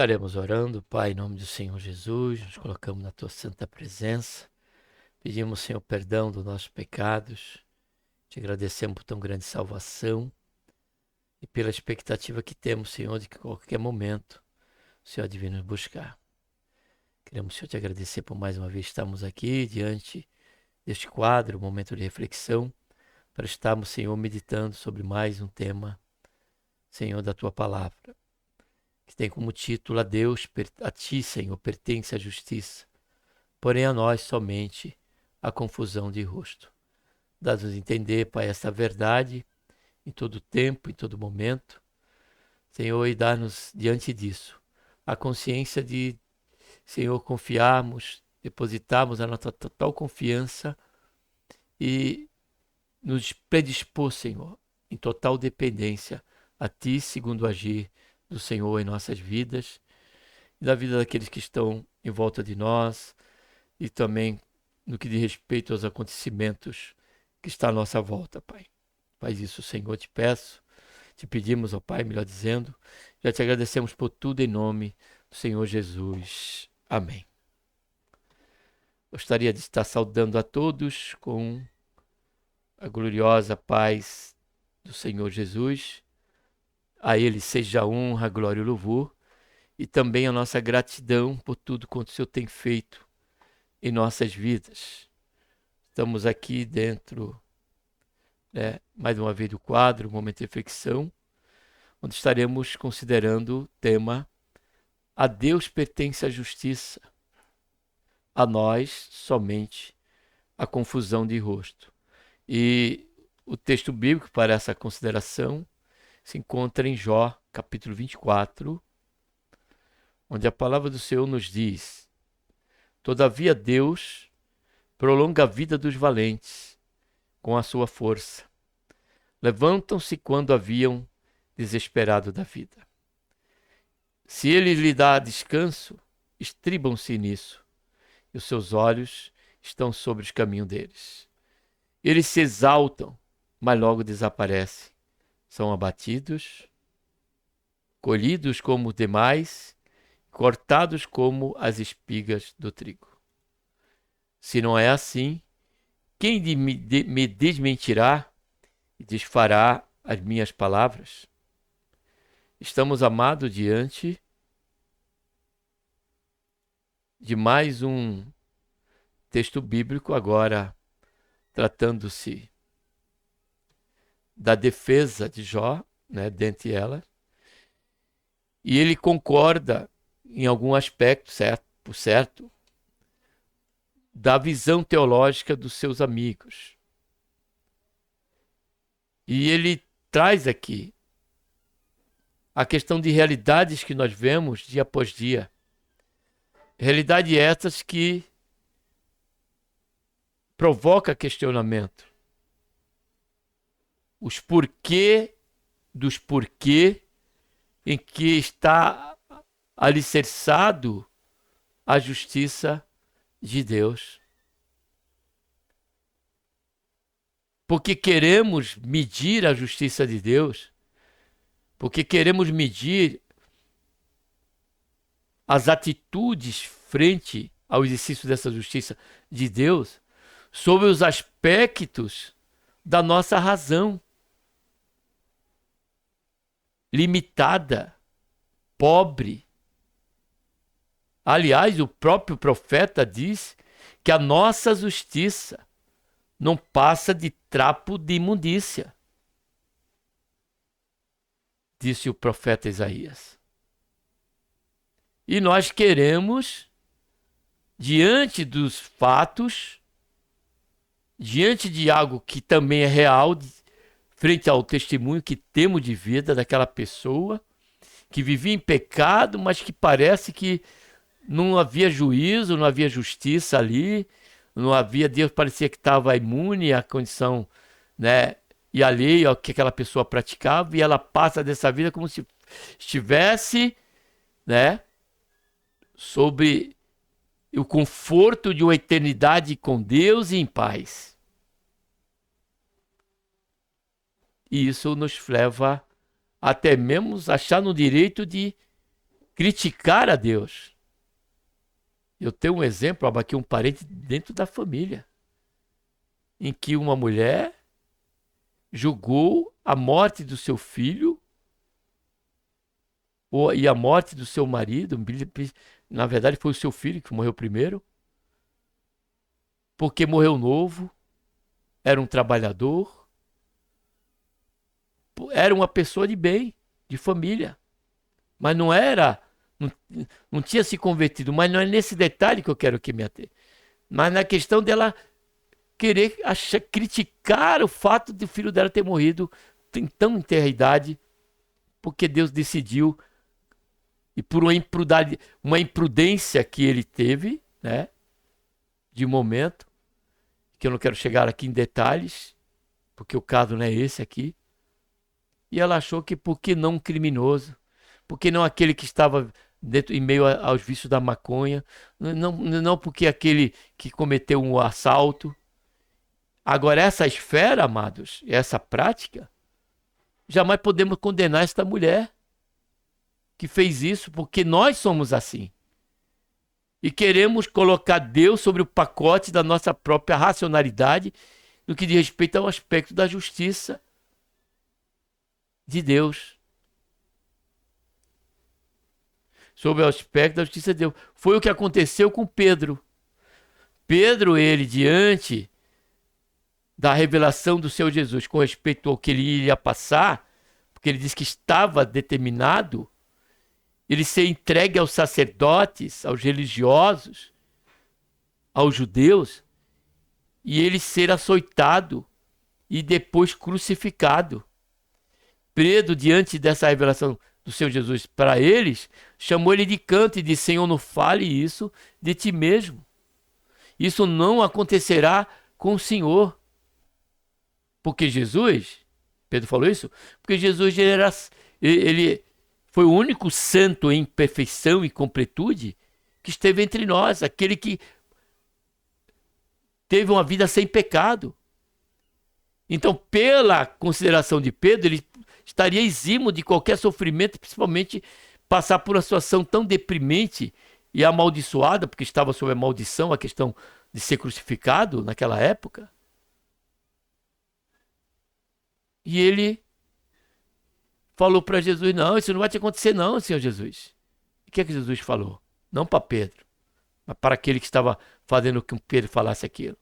Estaremos orando, Pai, em nome do Senhor Jesus, nos colocamos na Tua santa presença, pedimos, Senhor, perdão dos nossos pecados, te agradecemos por tão grande salvação e pela expectativa que temos, Senhor, de que a qualquer momento o Senhor há de vir nos buscar. Queremos, Senhor, te agradecer por mais uma vez estarmos aqui diante deste quadro, um momento de reflexão, para estarmos, Senhor, meditando sobre mais um tema, Senhor, da Tua palavra, que tem como título: a Deus, a Ti, Senhor, pertence a justiça, porém a nós somente a confusão de rosto. Dá-nos entender, Pai, essa verdade em todo tempo, em todo momento, Senhor, e dá-nos, diante disso, a consciência de, Senhor, confiarmos, depositarmos a nossa total confiança e nos predispor, Senhor, em total dependência a Ti, segundo o agir do Senhor em nossas vidas e da vida daqueles que estão em volta de nós e também no que diz respeito aos acontecimentos que está à nossa volta, Pai. Faz isso, Senhor, te peço, te pedimos, ó Pai, melhor dizendo, já te agradecemos por tudo em nome do Senhor Jesus. Amém. Gostaria de estar saudando a todos com a gloriosa paz do Senhor Jesus. A Ele seja a honra, a glória e o louvor, e também a nossa gratidão por tudo quanto o Senhor tem feito em nossas vidas. Estamos aqui dentro, mais uma vez, do quadro Momento de Reflexão, onde estaremos considerando o tema: a Deus pertence a justiça, a nós somente a confusão de rosto. E o texto bíblico para essa consideração se encontra em Jó, capítulo 24, onde a palavra do Senhor nos diz: todavia Deus prolonga a vida dos valentes com a sua força. Levantam-se quando haviam desesperado da vida. Se ele lhe dá descanso, estribam-se nisso, e os seus olhos estão sobre os caminhos deles. Eles se exaltam, mas logo desaparecem. São abatidos, colhidos como os demais, cortados como as espigas do trigo. Se não é assim, quem me desmentirá e desfará as minhas palavras? Estamos, amados, diante de mais um texto bíblico, agora tratando-se da defesa de Jó, dentre elas, e ele concorda em algum aspecto, certo, da visão teológica dos seus amigos. E ele traz aqui a questão de realidades que nós vemos dia após dia. Realidades essas que provocam questionamento. Os porquê dos porquê em que está alicerçado a justiça de Deus. Porque queremos medir a justiça de Deus, porque queremos medir as atitudes frente ao exercício dessa justiça de Deus sobre os aspectos da nossa razão limitada, pobre. Aliás, o próprio profeta diz que a nossa justiça não passa de trapo de imundícia, disse o profeta Isaías. E nós queremos, diante dos fatos, diante de algo que também é real, frente ao testemunho que temos de vida daquela pessoa que vivia em pecado, mas que parece que não havia juízo, não havia justiça ali, não havia, Deus parecia que estava imune à condição, e alheio ao que aquela pessoa praticava, e ela passa dessa vida como se estivesse, sobre o conforto de uma eternidade com Deus e em paz. E isso nos leva até mesmo a achar no direito de criticar a Deus. Eu tenho um exemplo, aqui um parente dentro da família, em que uma mulher julgou a morte do seu filho e a morte do seu marido. Na verdade, foi o seu filho que morreu primeiro, porque morreu novo, era um trabalhador, era uma pessoa de bem, de família, mas não era, não tinha se convertido. Mas não é nesse detalhe que eu quero que me ater, mas na questão dela querer criticar o fato de o filho dela ter morrido em tão tenra idade, porque Deus decidiu, e por uma imprudência que ele teve, né, de momento, que eu não quero chegar aqui em detalhes, porque o caso não é esse aqui, e ela achou que por que não um criminoso? Por que não aquele que estava em meio aos vícios da maconha? Não porque aquele que cometeu um assalto. Agora, essa esfera, amados, essa prática, jamais podemos condenar esta mulher que fez isso, porque nós somos assim. E queremos colocar Deus sobre o pacote da nossa própria racionalidade no que diz respeito ao aspecto da justiça de Deus. Sobre o aspecto da justiça de Deus. Foi o que aconteceu com Pedro. Pedro, ele, diante da revelação do Senhor Jesus com respeito ao que ele iria passar, porque ele disse que estava determinado ele ser entregue aos sacerdotes, aos religiosos, aos judeus, e ele ser açoitado e depois crucificado. Pedro, diante dessa revelação do Senhor Jesus para eles, chamou ele de canto e disse: Senhor, não fale isso de ti mesmo. Isso não acontecerá com o Senhor. Porque Jesus, Pedro falou isso, porque Jesus ele foi o único santo em perfeição e completude que esteve entre nós, aquele que teve uma vida sem pecado. Então, pela consideração de Pedro, ele estaria eximo de qualquer sofrimento, principalmente passar por uma situação tão deprimente e amaldiçoada, porque estava sob a maldição, a questão de ser crucificado naquela época. E ele falou para Jesus: não, isso não vai te acontecer não, Senhor Jesus. O que é que Jesus falou? Não para Pedro, mas para aquele que estava fazendo com que Pedro falasse aquilo.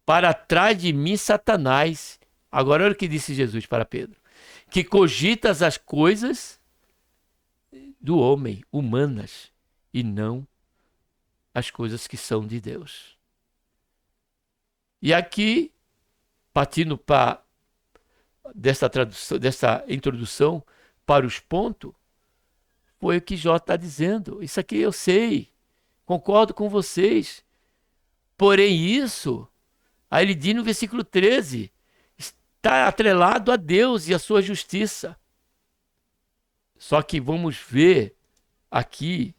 Para trás de mim, Satanás. Agora olha o que disse Jesus para Pedro: que cogitas as coisas do homem, humanas, e não as coisas que são de Deus. E aqui, partindo para dessa introdução para os pontos, foi o que Jó está dizendo. Isso aqui eu sei, concordo com vocês. Porém isso, aí ele diz no versículo 13, está atrelado a Deus e a sua justiça. Só que vamos ver aqui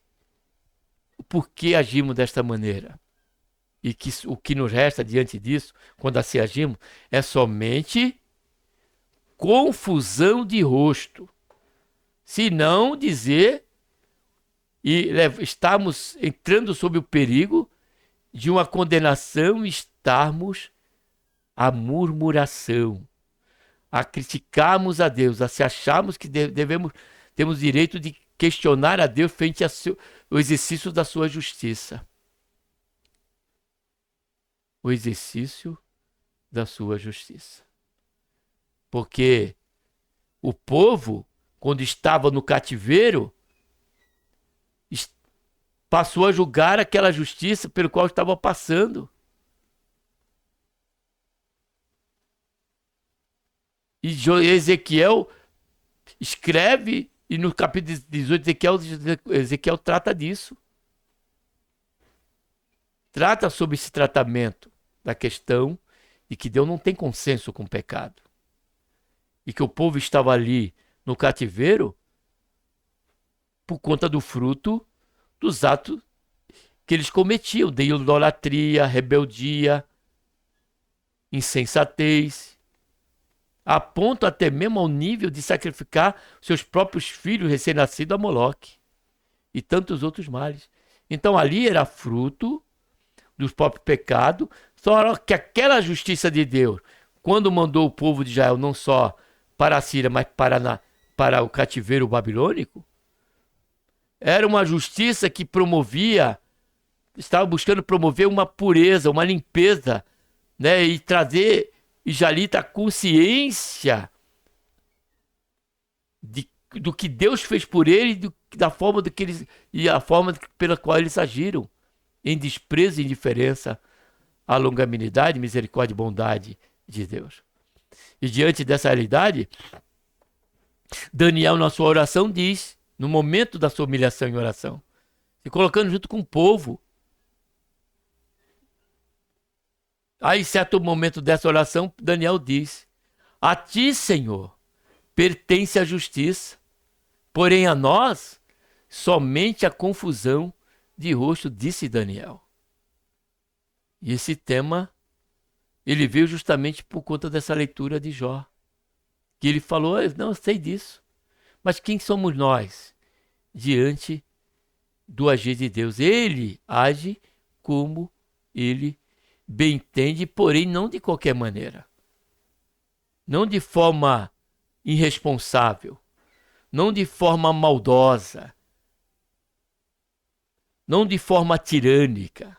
o porquê agimos desta maneira. E que o que nos resta diante disso, quando assim agimos, é somente confusão de rosto. Se não dizer, e estamos entrando sob o perigo de uma condenação, estarmos a murmuração, a criticarmos a Deus, a se acharmos que temos direito de questionar a Deus frente ao exercício da sua justiça. O exercício da sua justiça. Porque o povo, quando estava no cativeiro, passou a julgar aquela justiça pelo qual estava passando. E Ezequiel escreve, e no capítulo 18 Ezequiel trata disso. Trata sobre esse tratamento da questão de que Deus não tem consenso com o pecado. E que o povo estava ali no cativeiro por conta do fruto dos atos que eles cometiam, de idolatria, rebeldia, insensatez, a ponto até mesmo ao nível de sacrificar seus próprios filhos recém-nascidos a Moloque. e tantos outros males. Então ali era fruto dos próprios pecados, só que aquela justiça de Deus, quando mandou o povo de Israel não só para a Síria, mas para o cativeiro babilônico, era uma justiça que promovia, estava buscando promover uma pureza, uma limpeza, né? E trazer Israelita a consciência do que Deus fez por ele da forma que eles, e a forma pela qual eles agiram, em desprezo e indiferença à longanimidade, misericórdia e bondade de Deus. E diante dessa realidade, Daniel, na sua oração, diz, no momento da sua humilhação em oração, se colocando junto com o povo. Aí, em certo momento dessa oração, Daniel diz: a ti, Senhor, pertence a justiça, porém a nós, somente a confusão de rosto, disse Daniel. E esse tema, ele veio justamente por conta dessa leitura de Jó. Que ele falou, não, eu sei disso. Mas quem somos nós diante do agir de Deus? Ele age como ele bem entende, porém não de qualquer maneira. Não de forma irresponsável. Não de forma maldosa. Não de forma tirânica.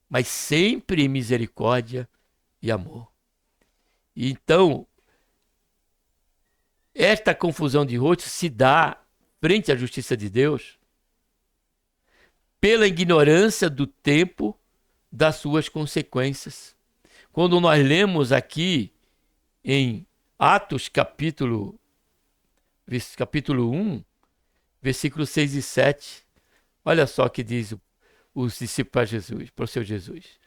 Mas sempre em misericórdia e amor. Então, esta confusão de rosto se dá frente à justiça de Deus pela ignorância do tempo das suas consequências. Quando nós lemos aqui em Atos capítulo 1, versículos 6 e 7, olha só o que diz os discípulos para o seu Jesus.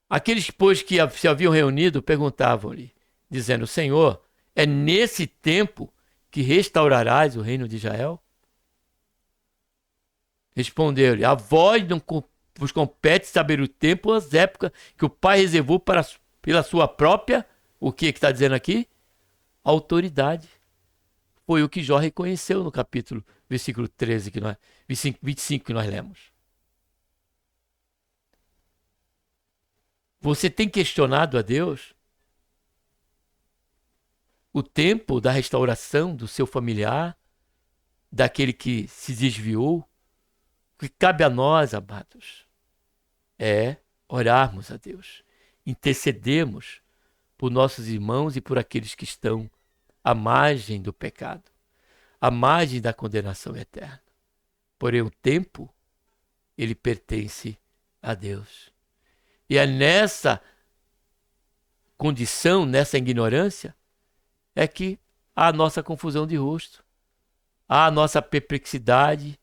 Aqueles, pois, que se haviam reunido, perguntavam-lhe, dizendo, Senhor, é nesse tempo que restaurarás o reino de Israel? Respondeu-lhe, a vós não vos compete saber o tempo ou as épocas que o Pai reservou pela sua própria, o que está dizendo aqui? Autoridade. Foi o que Jó reconheceu no capítulo, versículo 13, 25 que nós lemos. Você tem questionado a Deus o tempo da restauração do seu familiar, daquele que se desviou? O que cabe a nós, amados, é orarmos a Deus, intercedermos por nossos irmãos e por aqueles que estão à margem do pecado, à margem da condenação eterna. Porém, o tempo, ele pertence a Deus. E é nessa condição, nessa ignorância, é que há a nossa confusão de rosto, há a nossa perplexidade,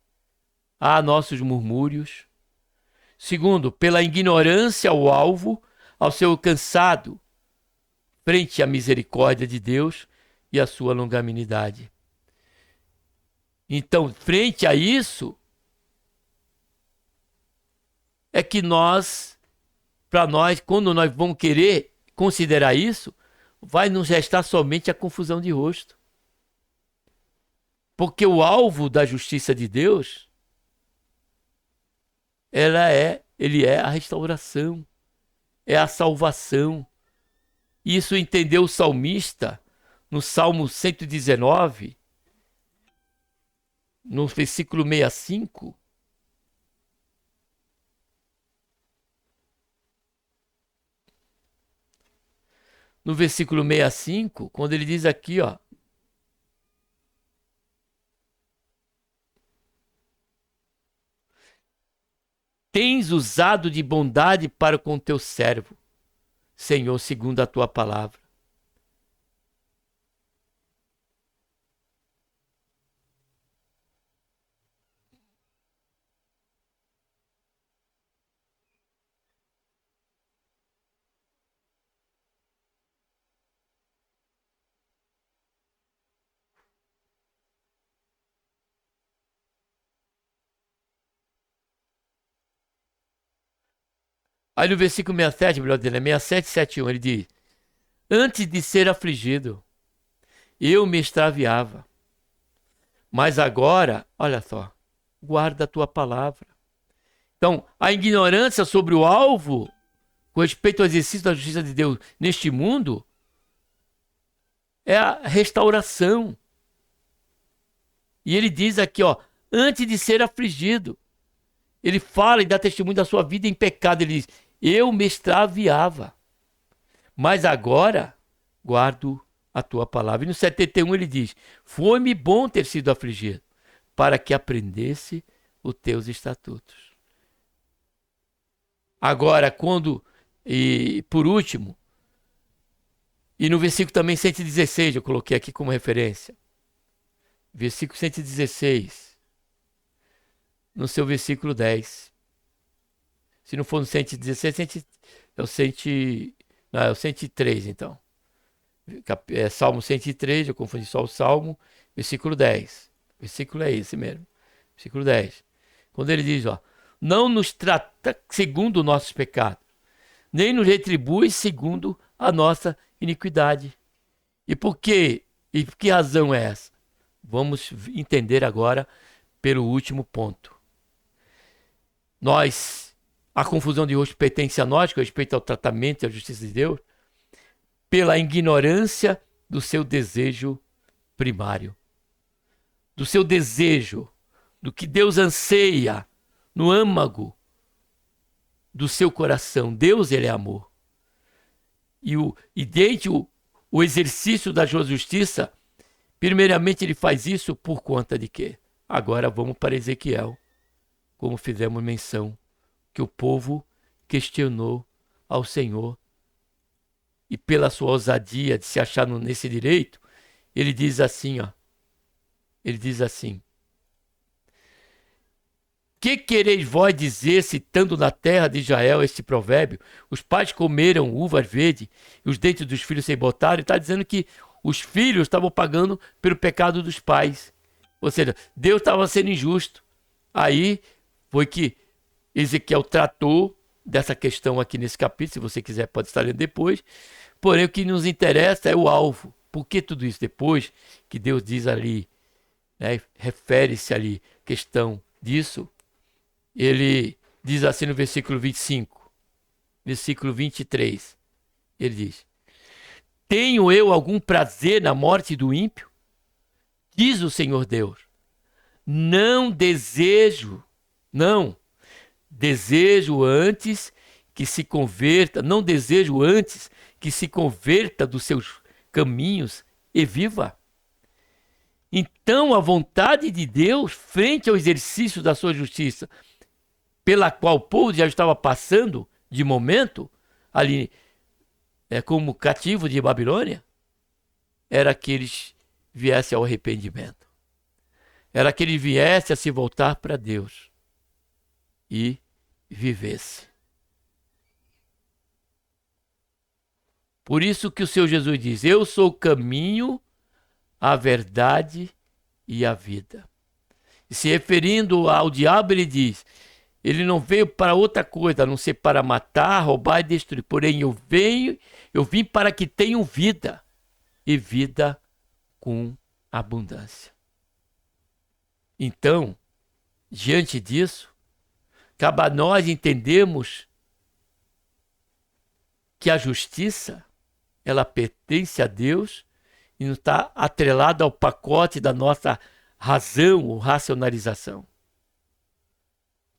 há nossos murmúrios. Segundo, pela ignorância ao alvo, ao ser alcançado, frente à misericórdia de Deus e à sua longanimidade. Então, frente a isso, é que para nós, quando nós vamos querer considerar isso, vai nos restar somente a confusão de rosto. Porque o alvo da justiça de Deus, ele é a restauração, é a salvação. Isso entendeu o salmista no Salmo 119, no versículo 65. No versículo 65, quando ele diz aqui, ó, tens usado de bondade para com teu servo, Senhor, segundo a tua palavra. Aí no versículo 67, melhor dele, é 67, 71, ele diz, antes de ser afligido, eu me extraviava, Mas agora, olha só, guarda a tua palavra. Então, a ignorância sobre o alvo, com respeito ao exercício da justiça de Deus neste mundo, é a restauração. E ele diz aqui, ó, antes de ser afligido, ele fala e dá testemunho da sua vida em pecado. Ele diz, eu me extraviava, mas agora guardo a tua palavra. E no 71 ele diz, foi-me bom ter sido afligido, para que aprendesse os teus estatutos. Agora, e por último, e no versículo também 116, eu coloquei aqui como referência. Versículo 116, no seu versículo 10. Se não for no 116, é o 103, então. É Salmo 103, eu confundi só o Salmo, versículo 10. O versículo é esse mesmo, versículo 10. Quando ele diz, ó, não nos trata segundo os nossos pecados, nem nos retribui segundo a nossa iniquidade. E por quê? E por que razão é essa? Vamos entender agora pelo último ponto. A confusão de rosto pertence a nós com respeito ao tratamento e à justiça de Deus, pela ignorância do seu desejo primário. Do seu desejo, do que Deus anseia no âmago do seu coração. Deus, ele é amor. E dentro o exercício da sua justiça, primeiramente ele faz isso por conta de quê? Agora vamos para Ezequiel, como fizemos menção, que o povo questionou ao Senhor. E pela sua ousadia de se achar nesse direito, ele diz assim, ó. Ele diz assim, que quereis vós dizer, citando na terra de Israel este provérbio? Os pais comeram uvas verdes e os dentes dos filhos se botaram. Ele está dizendo que os filhos estavam pagando pelo pecado dos pais. Ou seja, Deus estava sendo injusto. Aí foi que Ezequiel tratou dessa questão aqui nesse capítulo. Se você quiser, pode estar lendo depois. Porém, o que nos interessa é o alvo. Por que tudo isso? Depois que Deus diz ali, né, refere-se ali, questão disso, ele diz assim no versículo 25, versículo 23, ele diz, tenho eu algum prazer na morte do ímpio? Diz o Senhor Deus, não desejo antes que se converta, não desejo antes que se converta dos seus caminhos e viva. Então a vontade de Deus, frente ao exercício da sua justiça, pela qual o povo já estava passando de momento, ali como cativo de Babilônia, era que eles viessem ao arrependimento. Era que eles viessem a se voltar para Deus e vivesse. Por isso que o Senhor Jesus diz, eu sou o caminho, a verdade e a vida. E se referindo ao diabo, ele diz, ele não veio para outra coisa, a não ser para matar, roubar e destruir. Porém, eu vim para que tenham vida, e vida com abundância. Então, diante disso, cabe a nós entendermos que a justiça, ela pertence a Deus e não está atrelada ao pacote da nossa razão ou racionalização.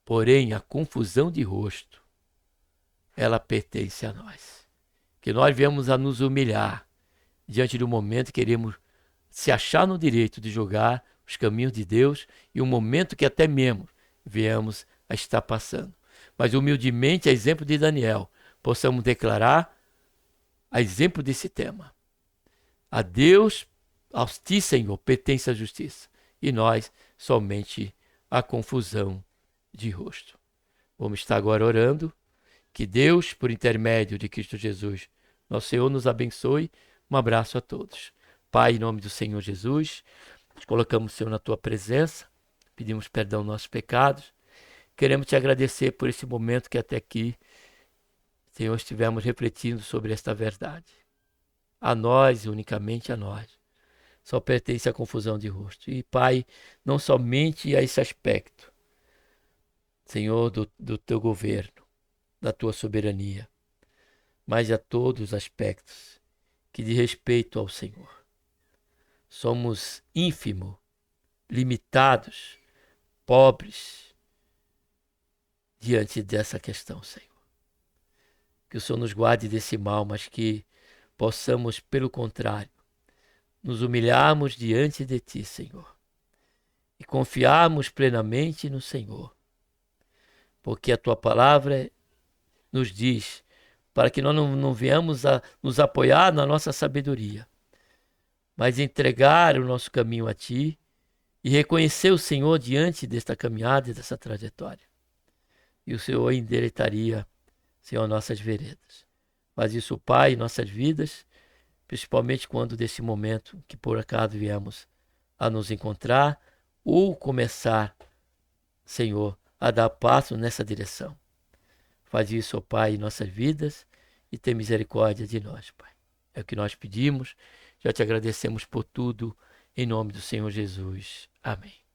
Porém, a confusão de rosto, ela pertence a nós. Que nós viemos a nos humilhar diante do momento que queremos se achar no direito de julgar os caminhos de Deus e o momento que até mesmo viemos a estar passando. Mas humildemente, a exemplo de Daniel, possamos declarar a exemplo desse tema. A Deus, ao ti, Senhor, pertence a justiça, e nós somente a confusão de rosto. Vamos estar agora orando, que Deus, por intermédio de Cristo Jesus, nosso Senhor, nos abençoe. Um abraço a todos. Pai, em nome do Senhor Jesus, nós colocamos, Senhor, na tua presença, pedimos perdão dos nossos pecados, queremos te agradecer por esse momento que até aqui, Senhor, estivemos refletindo sobre esta verdade. A nós e unicamente a nós só pertence à confusão de rosto. E, Pai, não somente a esse aspecto, Senhor, do teu governo, da tua soberania, mas a todos os aspectos que diz respeito ao Senhor. Somos ínfimos, limitados, pobres diante dessa questão, Senhor. Que o Senhor nos guarde desse mal, mas que possamos, pelo contrário, nos humilharmos diante de Ti, Senhor, e confiarmos plenamente no Senhor, porque a Tua palavra nos diz para que nós não venhamos a nos apoiar na nossa sabedoria, mas entregar o nosso caminho a Ti e reconhecer o Senhor diante desta caminhada e dessa trajetória. E o Senhor endireitaria, Senhor, nossas veredas. Faz isso, Pai, em nossas vidas, principalmente quando desse momento que por acaso viemos a nos encontrar ou começar, Senhor, a dar passo nessa direção. Faz isso, ó Pai, em nossas vidas e tem misericórdia de nós, Pai. É o que nós pedimos, já te agradecemos por tudo, em nome do Senhor Jesus. Amém.